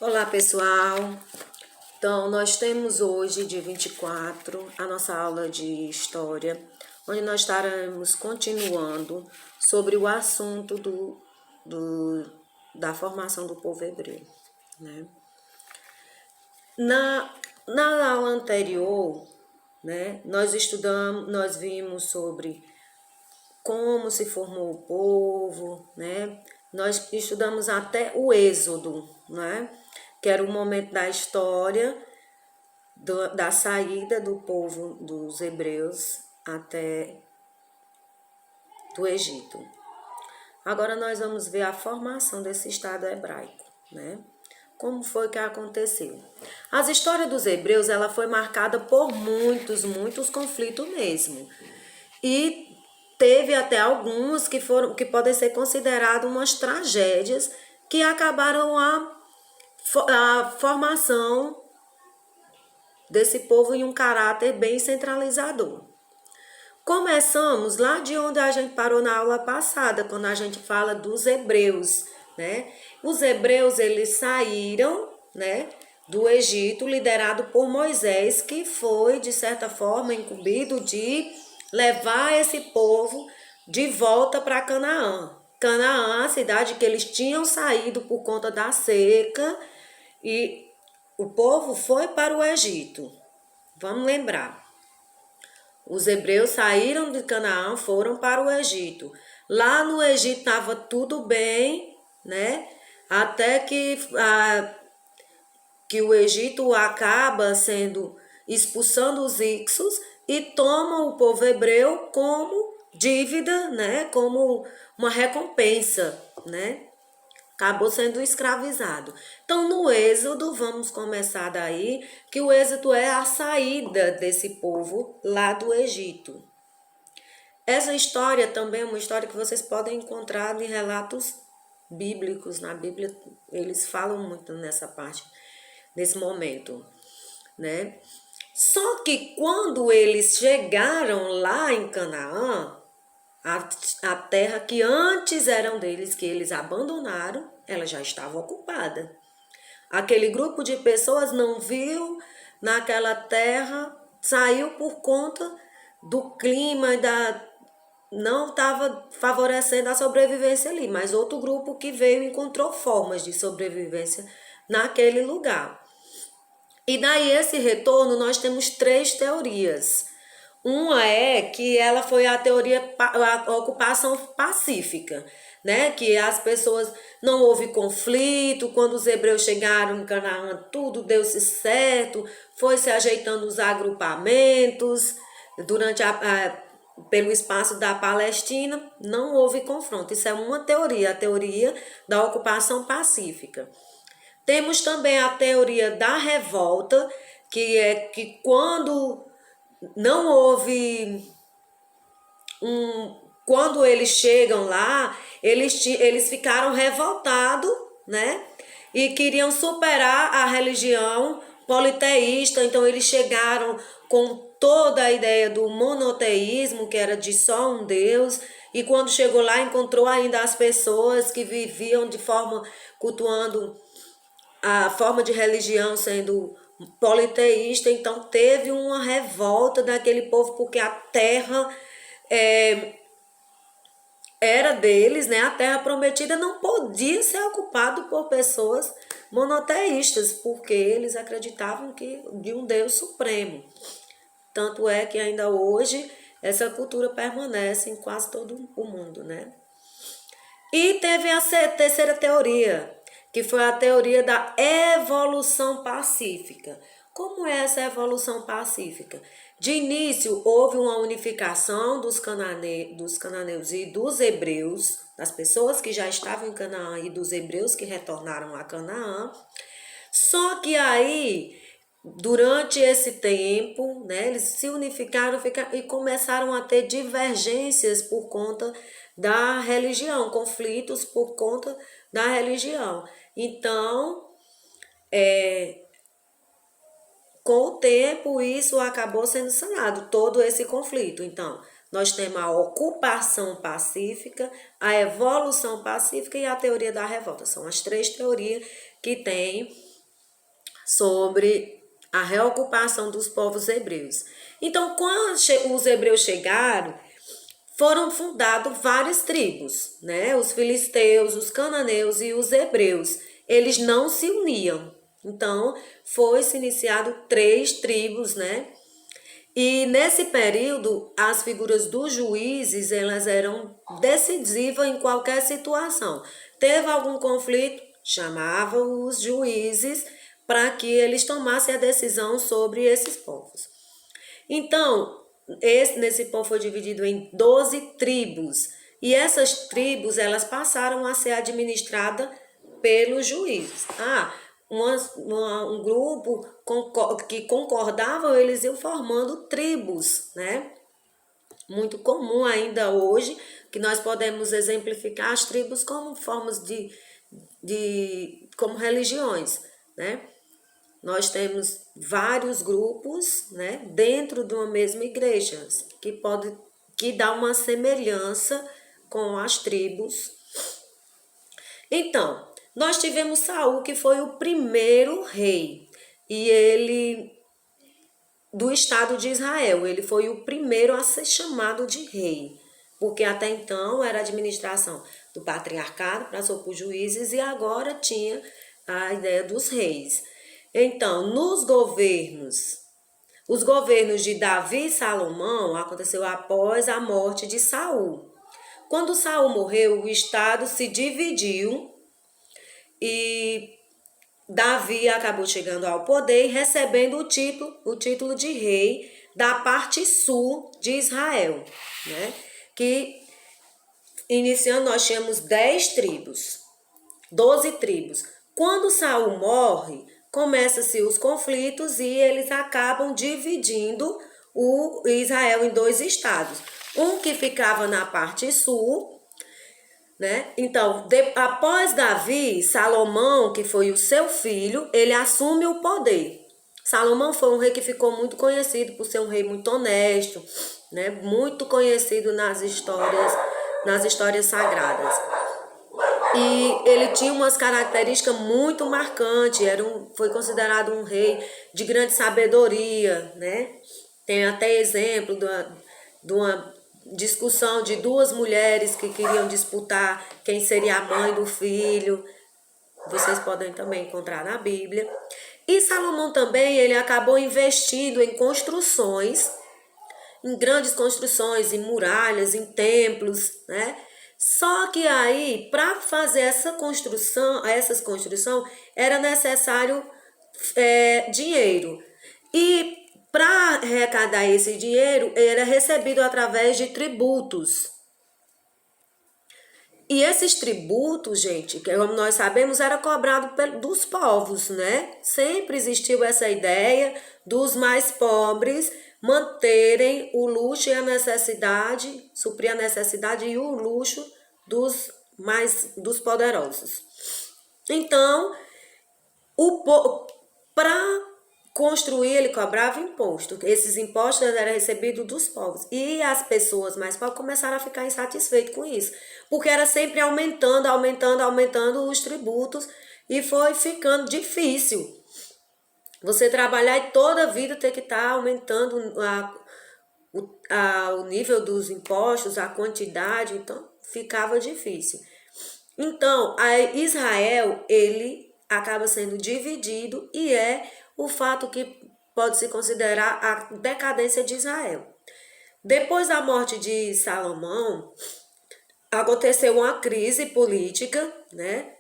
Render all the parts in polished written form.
Olá, pessoal! Então, nós temos hoje, dia 24, a nossa aula de História, onde nós estaremos continuando sobre o assunto da formação do povo hebreu, né? Na aula anterior, né, nós vimos sobre como se formou o povo, né? Nós estudamos até o Êxodo, né? Que era o momento da história da saída do povo dos hebreus até do Egito. Agora nós vamos ver a formação desse Estado hebraico, né? Como foi que aconteceu? As histórias dos hebreus, ela foi marcada por muitos conflitos mesmo. E teve até alguns que podem ser considerados umas tragédias que acabaram a formação desse povo em um caráter bem centralizador. Começamos lá de onde a gente parou na aula passada, quando a gente fala dos hebreus, né? Os hebreus, eles saíram, né, do Egito, liderado por Moisés, que foi, de certa forma, incumbido de levar esse povo de volta para Canaã. Canaã, a cidade que eles tinham saído por conta da seca, e o povo foi para o Egito. Vamos lembrar. Os hebreus saíram de Canaã, foram para o Egito. Lá no Egito estava tudo bem, né? Até que o Egito acaba expulsando os ixos e toma o povo hebreu como dívida, né? Como uma recompensa, né? Acabou sendo escravizado. Então, no Êxodo, vamos começar daí, que o Êxodo é a saída desse povo lá do Egito. Essa história também é uma história que vocês podem encontrar em relatos bíblicos. Na Bíblia, eles falam muito nessa parte, nesse momento, né? Só que quando eles chegaram lá em Canaã, a terra que antes eram deles, que eles abandonaram, ela já estava ocupada. Aquele grupo de pessoas não viu naquela terra, saiu por conta do clima, não estava favorecendo a sobrevivência ali, mas outro grupo que veio encontrou formas de sobrevivência naquele lugar. E daí esse retorno nós temos 3 teorias. Uma é que ela foi a ocupação pacífica, né? Que as pessoas, não houve conflito, quando os hebreus chegaram em Canaã, tudo deu-se certo, foi se ajeitando os agrupamentos, pelo espaço da Palestina, não houve confronto. Isso é uma teoria, a teoria da ocupação pacífica. Temos também a teoria da revolta, que é que quando não houve quando eles chegam lá, eles ficaram revoltados, né? E queriam superar a religião politeísta, então eles chegaram com toda a ideia do monoteísmo, que era de só um Deus, e quando chegou lá encontrou ainda as pessoas que viviam de forma, cultuando a forma de religião sendo politeísta, então teve uma revolta daquele povo, porque a terra era deles, né? A terra prometida não podia ser ocupada por pessoas monoteístas, porque eles acreditavam de um Deus supremo. Tanto é que ainda hoje essa cultura permanece em quase todo o mundo, né? E teve a terceira teoria, que foi a teoria da evolução pacífica. Como é essa evolução pacífica? De início, houve uma unificação dos cananeus e dos hebreus, das pessoas que já estavam em Canaã e dos hebreus que retornaram a Canaã. Só que aí, durante esse tempo, né, eles se unificaram e começaram a ter divergências por conta da religião, conflitos por conta da religião. Então, com o tempo, isso acabou sendo sanado, todo esse conflito. Então, nós temos a ocupação pacífica, a evolução pacífica e a teoria da revolta. São as 3 teorias que tem sobre a reocupação dos povos hebreus. Então, quando os hebreus chegaram, foram fundados várias tribos, né? Os filisteus, os cananeus e os hebreus. Eles não se uniam. Então, foi-se iniciado 3 tribos, né? E nesse período, as figuras dos juízes, elas eram decisivas em qualquer situação. Teve algum conflito, chamava os juízes para que eles tomassem a decisão sobre esses povos. Então, nesse povo foi dividido em 12 tribos. E essas tribos, elas passaram a ser administradas pelos juízes. Um grupo que concordavam, eles iam formando tribos, né? Muito comum ainda hoje, que nós podemos exemplificar as tribos como formas como religiões, né? Nós temos vários grupos, né, dentro de uma mesma igreja, que dá uma semelhança com as tribos. Então, nós tivemos Saul, que foi o primeiro rei, e ele do estado de Israel, ele foi o primeiro a ser chamado de rei, porque até então era a administração do patriarcado, passou por juízes e agora tinha a ideia dos reis. Então, os governos de Davi e Salomão aconteceu após a morte de Saul. Quando Saul morreu, o estado se dividiu e Davi acabou chegando ao poder e recebendo o título de rei da parte sul de Israel, né? Que iniciando nós tínhamos 10 tribos, 12 tribos. Quando Saul morre, começam-se os conflitos e eles acabam dividindo o Israel em 2 estados. Um que ficava na parte sul, né? Então, após Davi, Salomão, que foi o seu filho, ele assume o poder. Salomão foi um rei que ficou muito conhecido por ser um rei muito honesto, né? Muito conhecido nas histórias sagradas. E ele tinha umas características muito marcantes, foi considerado um rei de grande sabedoria, né? Tem até exemplo de uma discussão de 2 mulheres que queriam disputar quem seria a mãe do filho. Vocês podem também encontrar na Bíblia. E Salomão também, ele acabou investindo em construções, em grandes construções, em muralhas, em templos, né? Só que aí, para fazer essas construções, era necessário dinheiro. E para arrecadar esse dinheiro, era recebido através de tributos. E esses tributos, gente, que como nós sabemos, era cobrado dos povos, né? Sempre existiu essa ideia dos mais pobres manterem o luxo e a necessidade, suprir a necessidade e o luxo dos poderosos. Então, para construir, ele cobrava imposto. Esses impostos eram recebidos dos povos. E as pessoas mais pobres começaram a ficar insatisfeitas com isso. Porque era sempre aumentando os tributos. E foi ficando difícil. Você trabalhar e toda a vida ter que estar aumentando o nível dos impostos, a quantidade. Então, ficava difícil. Então, Israel, ele acaba sendo dividido e o fato que pode se considerar a decadência de Israel. Depois da morte de Salomão, aconteceu uma crise política, né,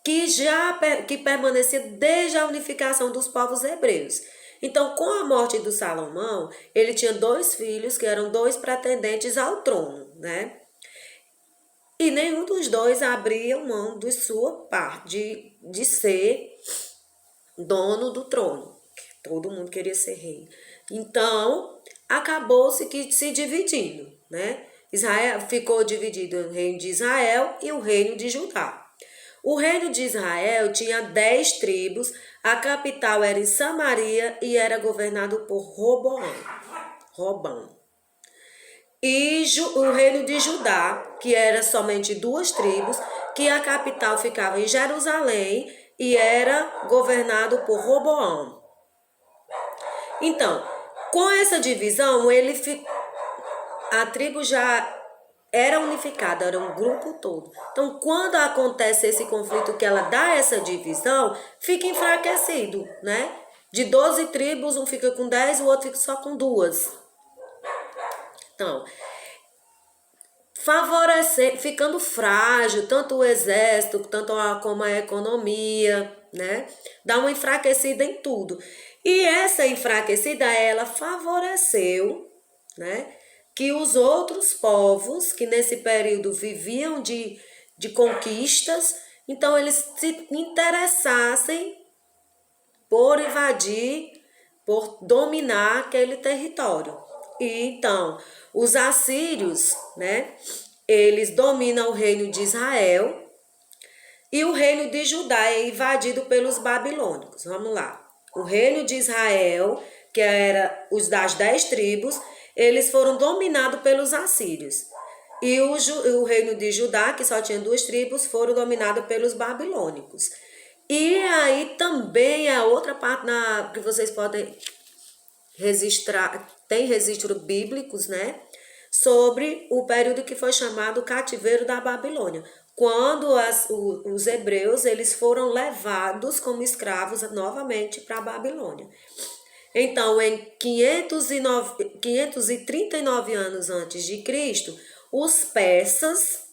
que permanecia desde a unificação dos povos hebreus. Então, com a morte do Salomão, ele tinha 2 filhos que eram 2 pretendentes ao trono, né? E nenhum dos 2 abria mão de sua parte, de ser dono do trono. Todo mundo queria ser rei. Então, acabou-se se dividindo, né? Israel ficou dividido o reino de Israel e o reino de Judá. O reino de Israel tinha 10 tribos, a capital era em Samaria e era governado por Robão. E o reino de Judá, que era somente 2 tribos, que a capital ficava em Jerusalém e era governado por Roboão. Então, com essa divisão, a tribo já era unificada, era um grupo todo. Então, quando acontece esse conflito que ela dá essa divisão, fica enfraquecido, né? De 12 tribos, um fica com 10, o outro fica só com 2. Então, ficando frágil, tanto o exército, como a economia, né? Dá uma enfraquecida em tudo. E essa enfraquecida, ela favoreceu, né? Que os outros povos, que nesse período viviam de conquistas, então eles se interessassem por invadir, por dominar aquele território. E então, os assírios, né, eles dominam o reino de Israel e o reino de Judá é invadido pelos babilônicos. Vamos lá. O reino de Israel, que era os das 10 tribos, eles foram dominados pelos assírios. E o reino de Judá, que só tinha 2 tribos, foram dominados pelos babilônicos. E aí também é outra parte que vocês podem registrar, tem registros bíblicos, né? Sobre o período que foi chamado cativeiro da Babilônia. Quando os hebreus eles foram levados como escravos novamente para a Babilônia. Então, em 539 anos antes de Cristo, os persas,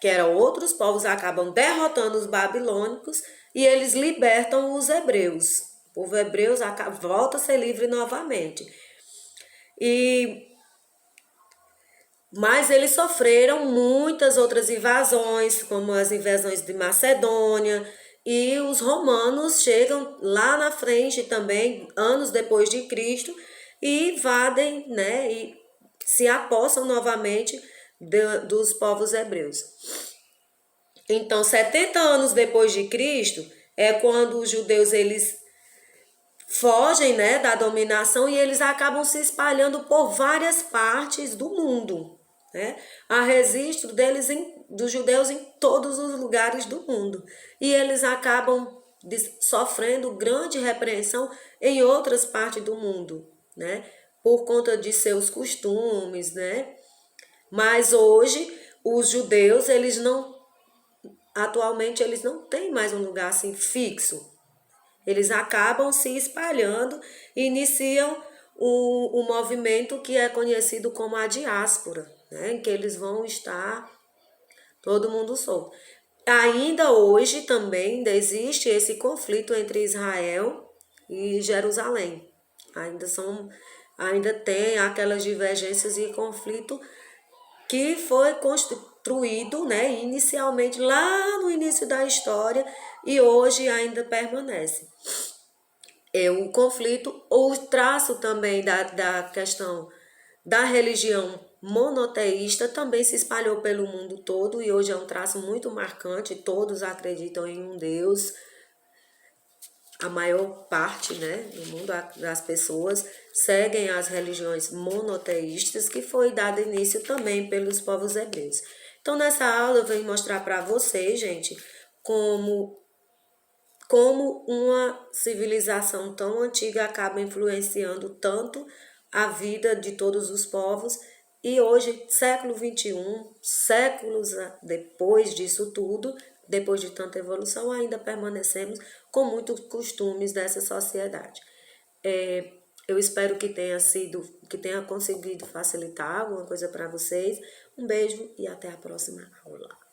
que eram outros povos, acabam derrotando os babilônicos e eles libertam os hebreus. O povo hebreu volta a ser livre novamente. Mas eles sofreram muitas outras invasões, como as invasões de Macedônia, e os romanos chegam lá na frente também, anos depois de Cristo, e invadem, né, e se apossam novamente dos povos hebreus. Então, 70 anos depois de Cristo, é quando os judeus eles fogem, né, da dominação e eles acabam se espalhando por várias partes do mundo, né? Há registro dos judeus em todos os lugares do mundo e eles acabam sofrendo grande repreensão em outras partes do mundo, né? Por conta de seus costumes, né? Mas hoje os judeus atualmente eles não têm mais um lugar assim fixo. Eles acabam se espalhando e iniciam o movimento que é conhecido como a diáspora, né? Em que eles vão estar todo mundo solto. Ainda hoje também existe esse conflito entre Israel e Jerusalém. Ainda tem aquelas divergências e conflito que foi construído, né, inicialmente lá no início da história e hoje ainda permanece. O conflito, o traço também da questão da religião monoteísta também se espalhou pelo mundo todo e hoje é um traço muito marcante, todos acreditam em um Deus. A maior parte, né, do mundo das pessoas seguem as religiões monoteístas que foi dado início também pelos povos hebreus. Então, nessa aula eu venho mostrar para vocês, gente, como uma civilização tão antiga acaba influenciando tanto a vida de todos os povos e hoje, século XXI, séculos depois disso tudo, depois de tanta evolução, ainda permanecemos com muitos costumes dessa sociedade. Eu espero que tenha conseguido facilitar alguma coisa para vocês. Um beijo e até a próxima aula.